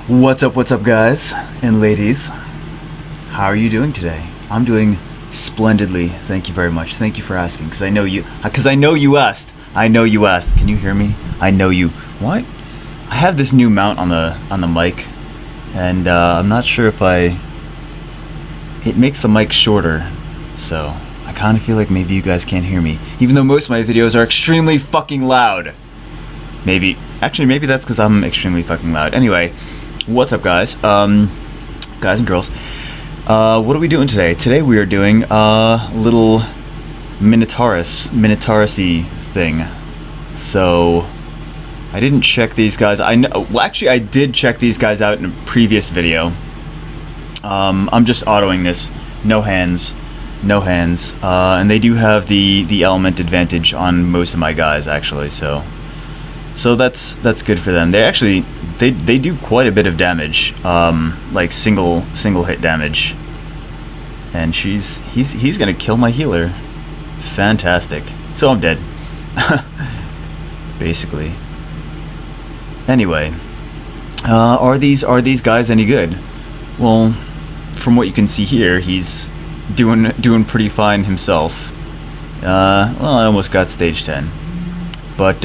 What's up, guys and ladies? How are you doing today? I'm doing splendidly. Thank you very much. Thank you for asking, because I know you asked. I know you asked. Can you hear me? I know you. What? I have this new mount on the mic, and I'm not sure if it makes the mic shorter, so I kind of feel like maybe you guys can't hear me, even though most of my videos are extremely fucking loud. Maybe that's because I'm extremely fucking loud. Anyway, what's up, guys? Guys and girls. What are we doing today? Today we are doing a little Minotaurus-y thing. So I didn't check these guys. I did check these guys out in a previous video. I'm just autoing this. No hands. And they do have the element advantage on most of my guys, actually. So that's good for them. They do quite a bit of damage, like single hit damage. And he's gonna kill my healer. Fantastic. So I'm dead. Basically. Anyway, are these guys any good? Well, from what you can see here, he's doing pretty fine himself. Well, I almost got stage 10. But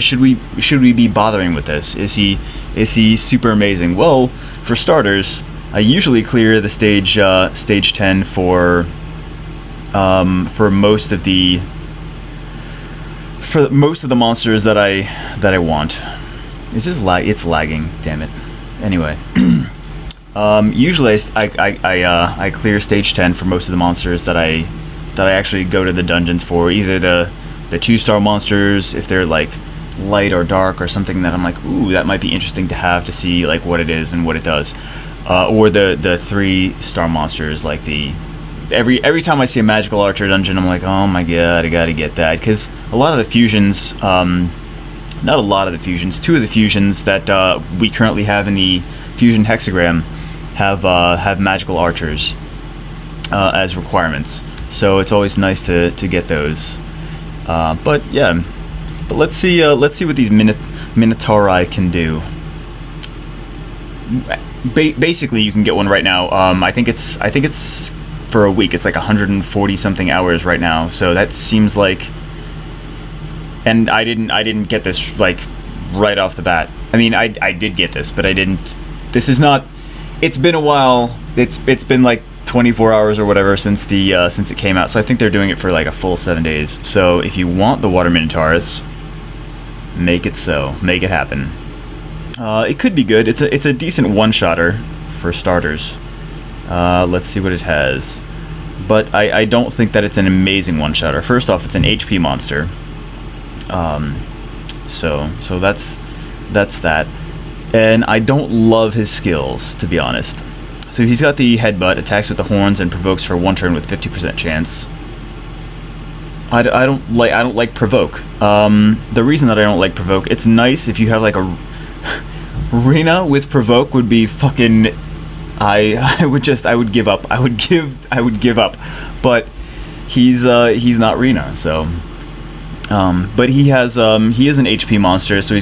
should we be bothering with this? Is he super amazing? Well, for starters, I usually clear the stage 10 for most of the monsters that I want. Is this it's lagging? Damn it. Anyway, usually I clear stage 10 for most of the monsters that I actually go to the dungeons for, either the 2-star monsters, if they're like light or dark or something that I'm like, ooh, that might be interesting to have to see like what it is and what it does, or the 3-star monsters, like every time I see a magical archer dungeon, I'm like, oh my god, I gotta get that, because a lot of the fusions, not a lot of the fusions, 2 of the fusions that we currently have in the fusion hexagram have magical archers as requirements, so it's always nice to get those. But let's see what these Minotauros can do. Basically, you can get one right now. I think it's for a week. It's like 140 something hours right now. So that seems like, and I didn't get this like right off the bat. I mean, I did get this, but I didn't. This is not. It's been a while. It's been like 24 hours or whatever since it came out, so I think they're doing it for like a full 7 days. So if you want the Water Minotaurus, make it happen. It could be good. It's a decent one-shotter for starters. Let's see what it has, but I don't think that it's an amazing one-shotter. First off, it's an HP monster, so that's that, and I don't love his skills, to be honest. So he's got the headbutt, attacks with the horns, and provokes for 1 turn with 50% chance. I don't like provoke. The reason that I don't like provoke, it's nice if you have like a Rena with provoke would be fucking. I would give up. I would give up. But he's not Rena, so. But he is an HP monster, so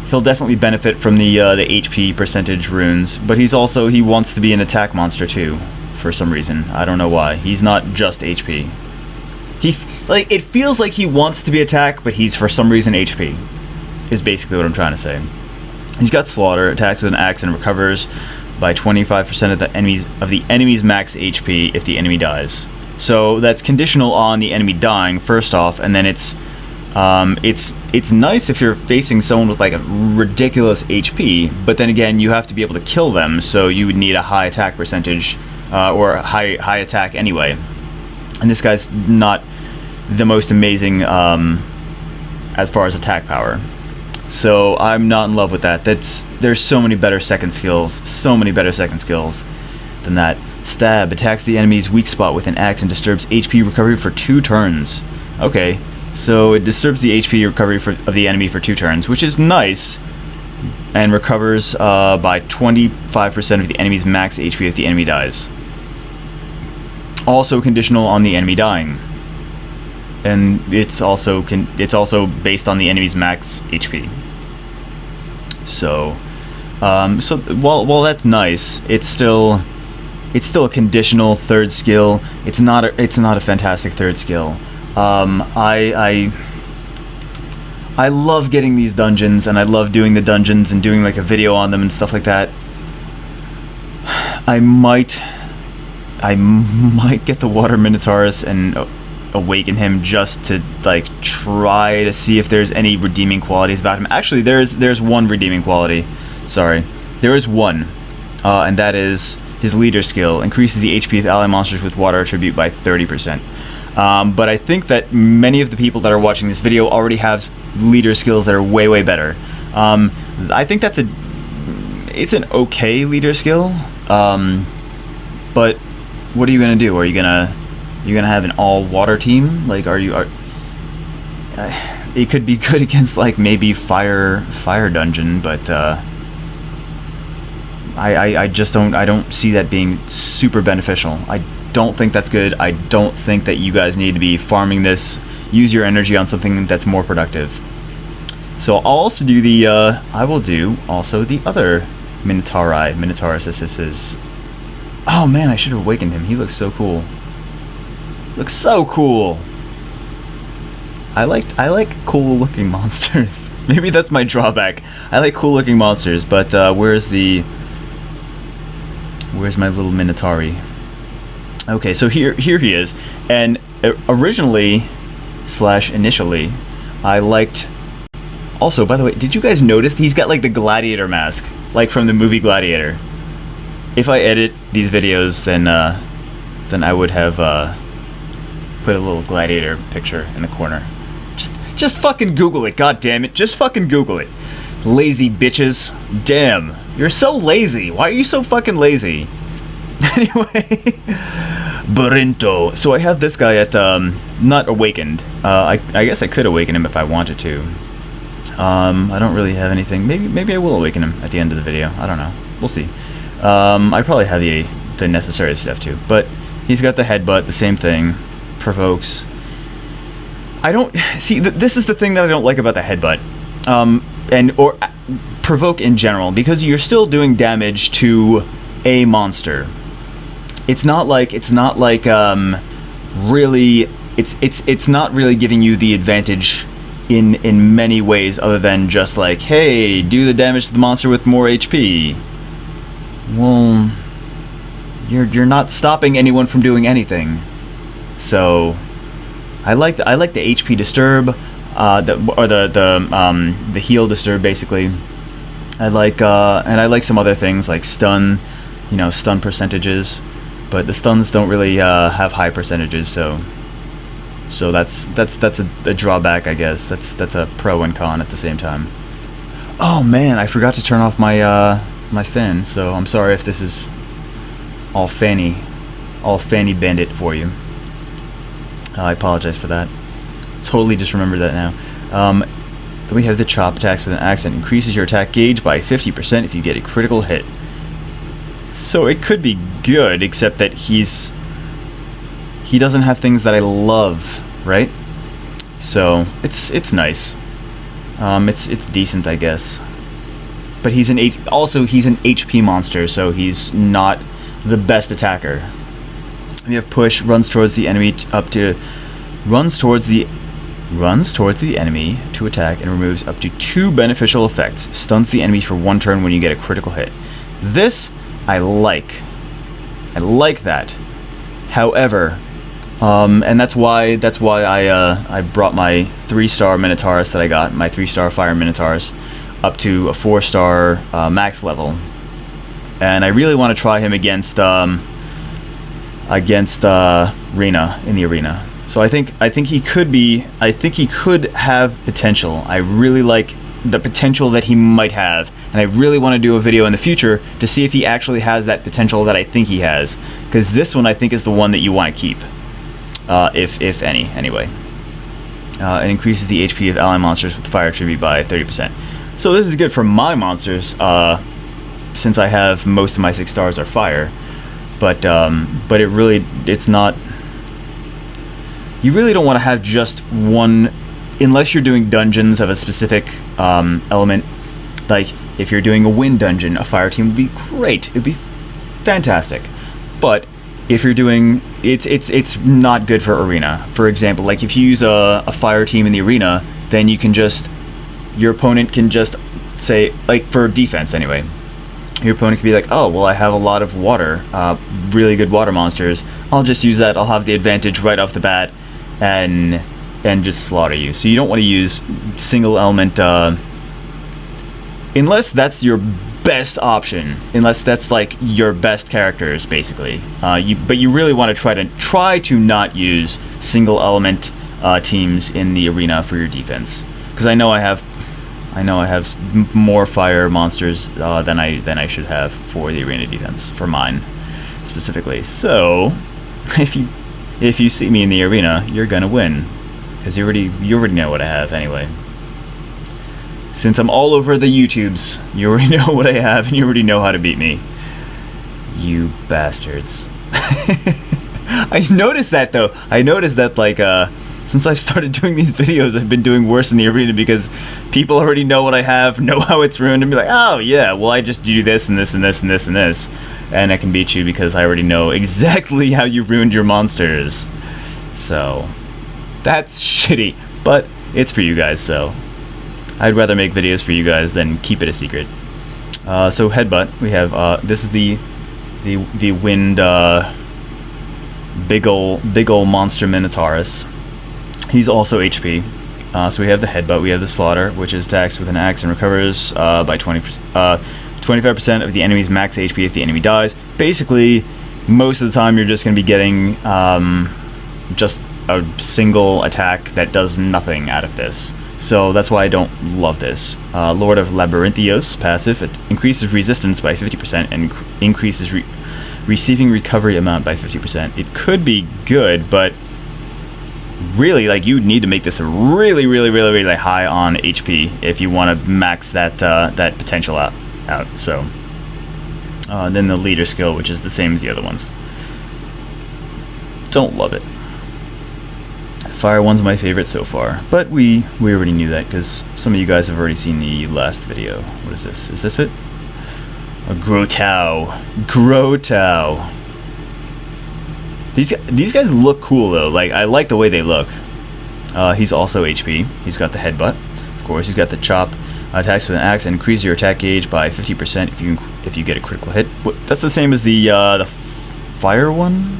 he'll definitely benefit from the HP percentage runes, but he wants to be an attack monster too, for some reason. I don't know why. He's not just HP. It feels like he wants to be attack, but he's for some reason HP, is basically what I'm trying to say. He's got slaughter, attacks with an axe, and recovers by 25% of the enemy's max HP if the enemy dies. So that's conditional on the enemy dying first off, and then it's nice if you're facing someone with like a ridiculous HP, but then again, you have to be able to kill them, so you would need a high attack percentage, or high attack anyway. And this guy's not the most amazing as far as attack power, so I'm not in love with that. There's so many better second skills than that. Stab attacks the enemy's weak spot with an axe and disturbs HP recovery for 2 turns. Okay. So it disturbs the HP recovery of the enemy for 2 turns, which is nice, and recovers by 25% of the enemy's max HP if the enemy dies. Also conditional on the enemy dying, and it's also based on the enemy's max HP. So So while that's nice, it's still a conditional third skill. It's not a fantastic third skill. I love getting these dungeons, and I love doing the dungeons and doing like a video on them and stuff like that. I might get the Water Minotaurus and awaken him just to like try to see if there's any redeeming qualities about him. Actually, there's one redeeming quality. Sorry, there is one, and that is his leader skill. Increases the HP of ally monsters with water attribute by 30%. But I think that many of the people that are watching this video already have leader skills that are way better. I think it's an okay leader skill. But what are you gonna do? Are you gonna have an all water team? Like, it could be good against like maybe fire dungeon, but I just don't see that being super beneficial. I don't think that's good. I don't think that you guys need to be farming this. Use your energy on something that's more productive. So I'll also do I will do also the other Minotauros. Oh man, I should have awakened him. He looks so cool. Looks so cool. I like cool looking monsters. Maybe that's my drawback. I like cool looking monsters, but where's my little Minotauri? Okay, so here he is. And initially, I liked. Also, by the way, did you guys notice he's got like the gladiator mask, like from the movie Gladiator? If I edit these videos, then I would have put a little gladiator picture in the corner. Just fucking Google it, god damn it! Just fucking Google it. Lazy bitches. Damn, you're so lazy. Why are you so fucking lazy? Anyway, Burrito. So I have this guy at not awakened. I guess I could awaken him if I wanted to. I don't really have anything. Maybe I will awaken him at the end of the video. I don't know. We'll see. I probably have the necessary stuff too. But he's got the headbutt, the same thing. Provokes. I don't see. This is the thing that I don't like about the headbutt, or provoke in general, because you're still doing damage to a monster. It's not like really. It's not really giving you the advantage in many ways, other than just like, hey, do the damage to the monster with more HP. Well, you're not stopping anyone from doing anything. So I like the HP disturb, the heal disturb basically. I like and I like some other things like stun, stun percentages, but the stuns don't really have high percentages, so that's a drawback, I guess. That's a pro and con at the same time. Oh man, I forgot to turn off my my fin, so I'm sorry if this is all fanny bandit for you. I apologize for that. Totally just remembered that now. Then we have the chop attacks with an accent. Increases your attack gauge by 50% if you get a critical hit. So it could be good, except that he doesn't have things that I love, right? So it's nice. It's decent, I guess. But he's an HP monster, so he's not the best attacker. We have push, runs towards the enemy runs towards the enemy to attack and removes up to 2 beneficial effects. Stuns the enemy for 1 turn when you get a critical hit. This I like. I like that. However, and that's why I brought my 3-star Minotauros that I got, my 3-star Fire Minotauros, up to a 4-star max level, and I really want to try him against Rena in the arena. So I think he could have potential. I really like the potential that he might have, and I really want to do a video in the future to see if he actually has that potential that I think he has, because this one I think is the one that you want to keep, if any, anyway. It increases the HP of ally monsters with fire attribute by 30%. So this is good for my monsters, since I have most of my 6 stars are fire. But it's not. You really don't want to have just one, unless you're doing dungeons of a specific element. Like, If you're doing a wind dungeon, a fire team would be great. It'd be fantastic. But if you're doing, it's not good for arena. For example, like if you use a fire team in the arena, then you can just, your opponent can just say, like for defense anyway, your opponent can be like, oh, well, I have a lot of water, really good water monsters. I'll just use that. I'll have the advantage right off the bat and just slaughter you. So you don't want to use single element, unless that's your best option, unless that's like your best characters, basically. But you really want to try to not use single element teams in the arena for your defense, because I know I have more fire monsters than I should have for the arena defense for mine specifically. So if you see me in the arena, you're gonna win, because you already know what I have anyway. Since I'm all over the YouTubes, you already know what I have, and you already know how to beat me. You bastards. I noticed that, though. I noticed that, like, since I've started doing these videos, I've been doing worse in the arena, because people already know what I have, know how it's ruined, and be like, oh, yeah, well, I just do this and this and this and this and this, and I can beat you because I already know exactly how you ruined your monsters. So, that's shitty, but it's for you guys, so I'd rather make videos for you guys than keep it a secret. So headbutt, we have this is the wind big ol' monster Minotaurus. He's also HP. So we have the headbutt, we have the slaughter, which is attacks with an axe and recovers by 25% of the enemy's max HP if the enemy dies. Basically, most of the time you're just going to be getting just a single attack that does nothing out of this. So that's why I don't love this. Lord of Labyrinthios, passive. It increases resistance by 50% and increases receiving recovery amount by 50%. It could be good, but really, like, you need to make this a really high on HP if you want to max that that potential out. So then the leader skill, which is the same as the other ones. Don't love it. Fire one's my favorite so far, but we already knew that, because some of you guys have already seen the last video. What is this? Is this it? A Grotau. These guys look cool though. Like, I like the way they look. He's also HP. He's got the headbutt, of course. He's got the chop. Attacks with an axe and increase your attack gauge by 50% if you get a critical hit. That's the same as the fire one.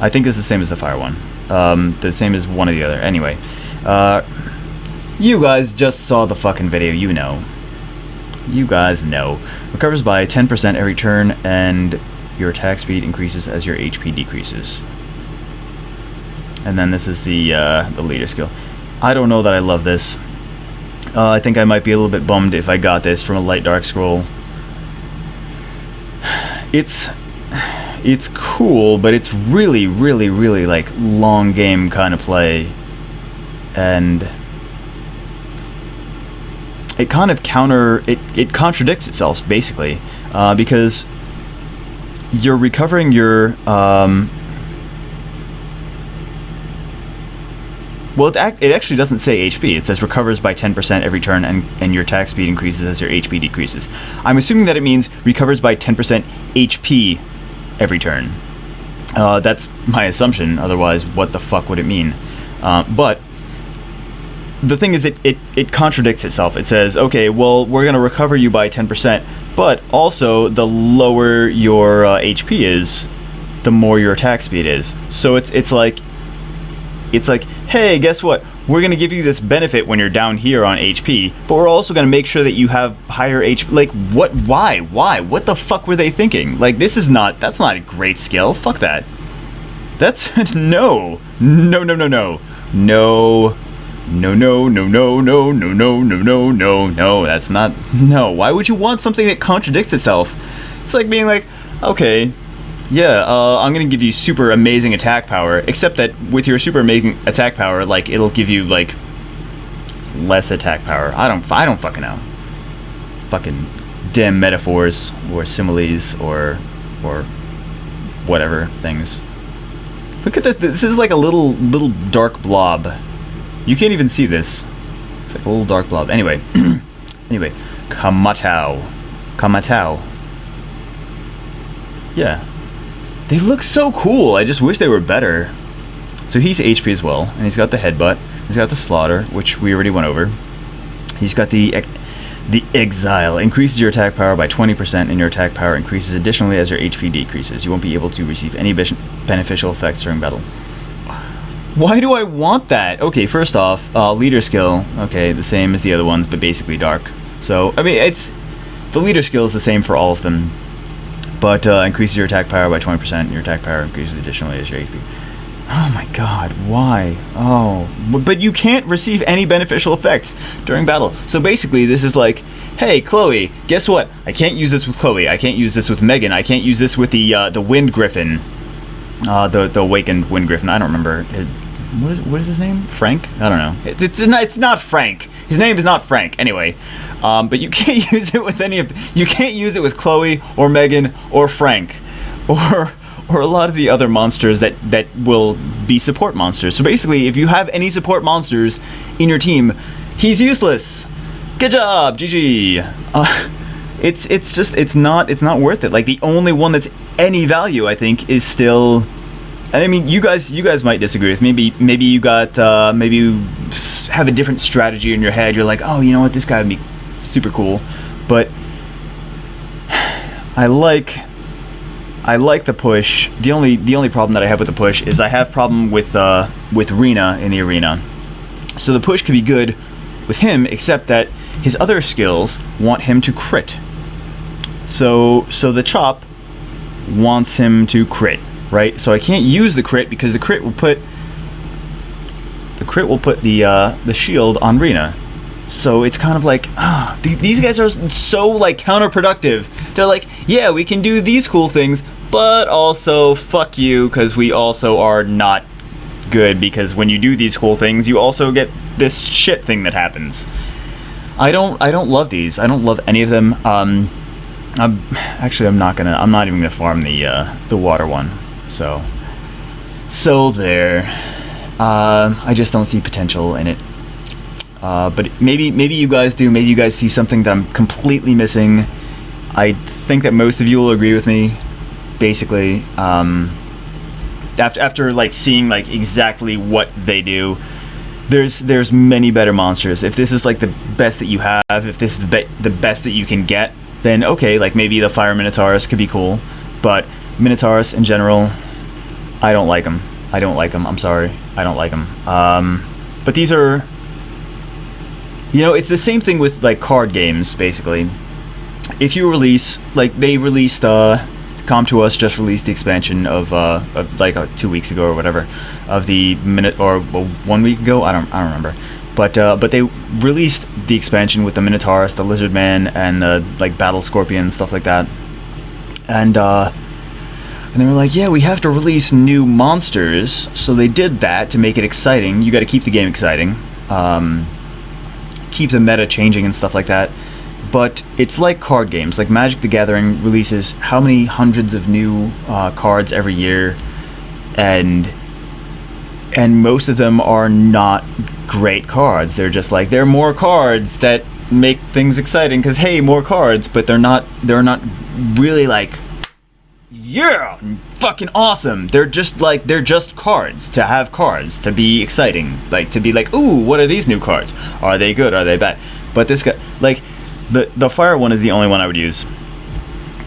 I think it's the same as the fire one. The same as one or the other. Anyway, you guys just saw the fucking video. You know. You guys know. Recovers by 10% every turn, and your attack speed increases as your HP decreases. And then this is the leader skill. I don't know that I love this. I think I might be a little bit bummed if I got this from a light dark scroll. It's cool, but it's really like long game kind of play, and it kind of it contradicts itself basically, because you're recovering your well, it actually doesn't say HP. It says recovers by 10% every turn, and your attack speed increases as your HP decreases. I'm assuming that it means recovers by 10% HP every turn. That's my assumption. Otherwise, what the fuck would it mean? But the thing is, it contradicts itself. It says, okay, well, we're going to recover you by 10%, but also the lower your HP is, the more your attack speed is. So it's like, hey, guess what? We're going to give you this benefit when you're down here on HP, but we're also going to make sure that you have higher HP. Like, what? Why? What the fuck were they thinking? Like, that's not a great skill. Fuck that. That's, no, that's not, no. Why would you want something that contradicts itself? It's like being like, okay, yeah, I'm gonna give you super amazing attack power, except that with your super amazing attack power, like, it'll give you, like, less attack power. I don't fucking know. Fucking damn metaphors, or similes, or whatever things. Look at this. This is like a little dark blob. You can't even see this. It's like a little dark blob. Anyway, Kamatau. Yeah. They look so cool. I just wish they were better. So he's HP as well, and he's got the headbutt. He's got the slaughter, which we already went over. He's got the exile. Increases your attack power by 20%, and your attack power increases additionally as your HP decreases. You won't be able to receive any beneficial effects during battle. Why do I want that? Okay, first off, leader skill. Okay, the same as the other ones, but basically dark. So, I mean, the leader skill is the same for all of them, but increases your attack power by 20%, and your attack power increases additionally as your HP. Oh my god, why? Oh, but you can't receive any beneficial effects during battle. So basically, this is like, hey, Chloe, guess what? I can't use this with Chloe. I can't use this with Megan. I can't use this with the Wind Griffin. The awakened Wind Griffin. I don't remember. What is his name? Frank? I don't know. It's not Frank. His name is not Frank. Anyway, but you can't use it with any of you can't use it with Chloe or Megan or Frank or a lot of the other monsters that will be support monsters. So basically, if you have any support monsters in your team, he's useless. Good job, GG. It's not worth it. Like, the only one that's any value, I think, is still. And I mean, you guys might disagree with me. Maybe you have a different strategy in your head. You're like, oh, you know what, this guy would be super cool. But I like the push. The only problem that I have with the push is I have problem with Rena in the arena. So the push could be good with him, except that his other skills want him to crit. So the chop wants him to crit, right? So I can't use the crit because the crit will put the shield on Rena. So it's kind of like, these guys are so like counterproductive. They're like, yeah, we can do these cool things, but also fuck you, because we also are not good, because when you do these cool things, you also get this shit thing that happens. I don't love these. I don't love any of them. I'm not even gonna farm the water one. So there. I just don't see potential in it. But maybe you guys do. Maybe you guys see something that I'm completely missing. I think that most of you will agree with me. Basically, after like seeing like exactly what they do, there's many better monsters. If this is like the best that you have, if this is the best that you can get, then okay, like maybe the Fire Minotaurus could be cool. But Minotaurus in general, I don't like them. I'm sorry, I don't like them. But these are. You know, it's the same thing with like card games, basically. If you release, like they released, Come To Us just released the expansion of like 2 weeks ago or whatever, of the or 1 week ago. I don't remember, but they released the expansion with the Minotaurus, the Lizard Man, and the like Battle Scorpion and stuff like that. And they were like, yeah, we have to release new monsters, so they did that to make it exciting. You got to keep the game exciting. Keep the meta changing and stuff like that. But it's like card games. Like Magic the Gathering releases how many hundreds of new cards every year, and most of them are not great cards. They're just like, they're more cards that make things exciting because, hey, more cards, but they're not really like, yeah, fucking awesome. They're just cards to have cards to be exciting, like to be like, ooh, what are these new cards? Are they good? Are they bad? But this guy, like the fire one is the only one I would use,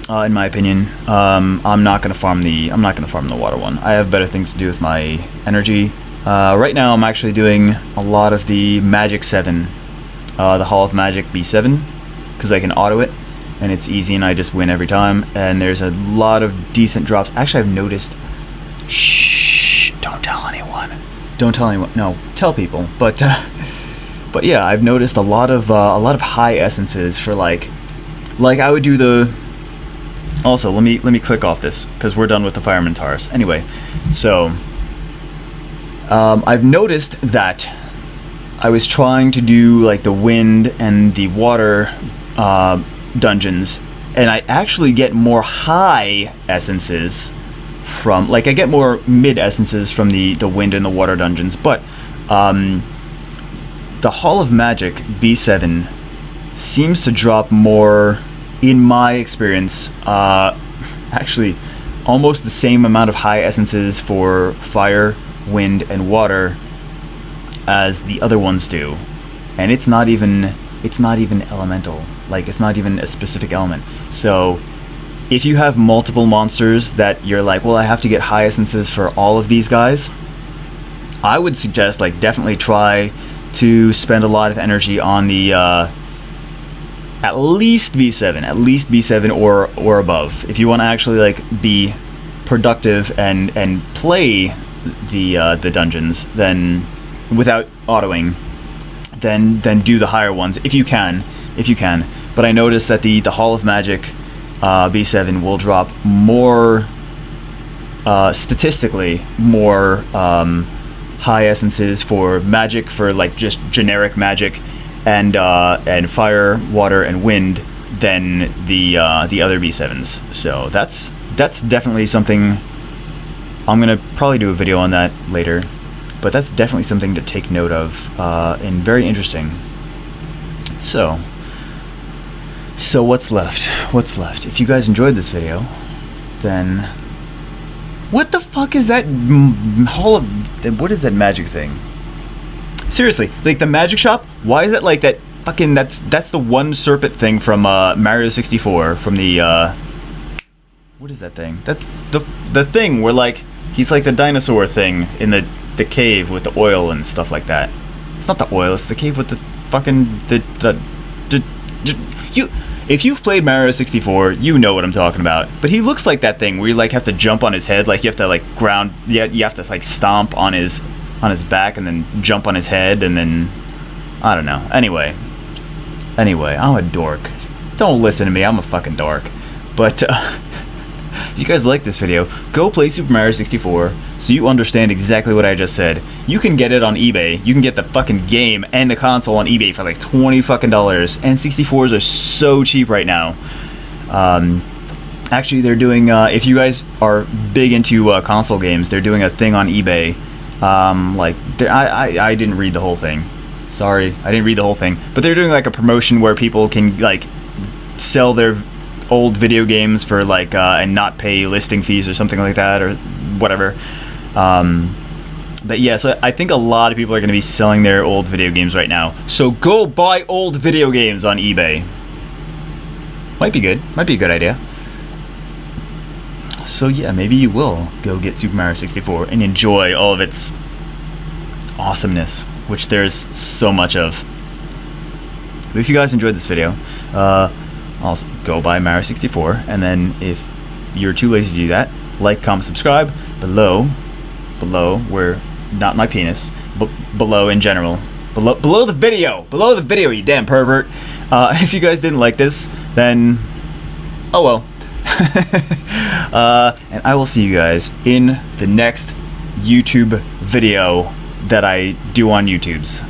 in my opinion. I'm not gonna farm the water one. I have better things to do with my energy. Right now, I'm actually doing a lot of the Magic 7, the Hall of Magic B7, because I can auto it. And it's easy, and I just win every time. And there's a lot of decent drops. Actually, I've noticed. Shh! Don't tell anyone. Don't tell anyone. No, tell people. But yeah, I've noticed a lot of high essences for like I would do the. Also, let me click off this because we're done with the Fire Minotaurus. Anyway, so I've noticed that I was trying to do like the wind and the water. Dungeons, and I actually get more high essences from, like, I get more mid essences from the wind and the water dungeons, but the Hall of Magic B7 seems to drop more, in my experience, actually almost the same amount of high essences for fire, wind, and water as the other ones do. And it's not even elemental. Like, it's not even a specific element. So if you have multiple monsters that you're like, well, I have to get high essences for all of these guys, I would suggest, like, definitely try to spend a lot of energy on the at least B7 or above. If you want to actually, like, be productive and play the dungeons, then without autoing, then do the higher ones if you can. But I noticed that the Hall of Magic B7 will drop more, statistically more high essences for magic, for like just generic magic, and fire, water, and wind than the other B7s. So that's definitely something. I'm gonna probably do a video on that later, but that's definitely something to take note of, and very interesting. So what's left? If you guys enjoyed this video, then what the fuck is that what is that magic thing? Seriously, like the magic shop, why is that like that fucking, that's the one serpent thing from Mario 64, from the what is that thing? That's the thing where, like, he's like the dinosaur thing in the cave with the oil and stuff like that. It's not the oil, it's the cave with the fucking if you've played Mario 64, you know what I'm talking about. But he looks like that thing where you, like, have to jump on his head, like you have to, like, you have to, like, stomp on his back and then jump on his head, and then I don't know. Anyway, I'm a dork. Don't listen to me, I'm a fucking dork. But if you guys like this video, go play Super Mario 64 so you understand exactly what I just said. You can get it on eBay. You can get the fucking game and the console on eBay for like $20 fucking dollars, and 64s are so cheap right now. Actually, they're doing, if you guys are big into console games, they're doing a thing on eBay. I didn't read the whole thing. Sorry, I didn't read the whole thing. But they're doing like a promotion where people can, like, sell their old video games for, like, and not pay listing fees or something like that, or whatever. But yeah, so I think a lot of people are going to be selling their old video games right now. So go buy old video games on eBay. Might be good. Might be a good idea. So yeah, maybe you will go get Super Mario 64 and enjoy all of its awesomeness, which there's so much of. But if you guys enjoyed this video, also go buy Mario 64, and then if you're too lazy to do that, like, comment, subscribe below where, not my penis, but below in general, below the video, you damn pervert. If you guys didn't like this, then oh well. And I will see you guys in the next YouTube video that I do on YouTube's.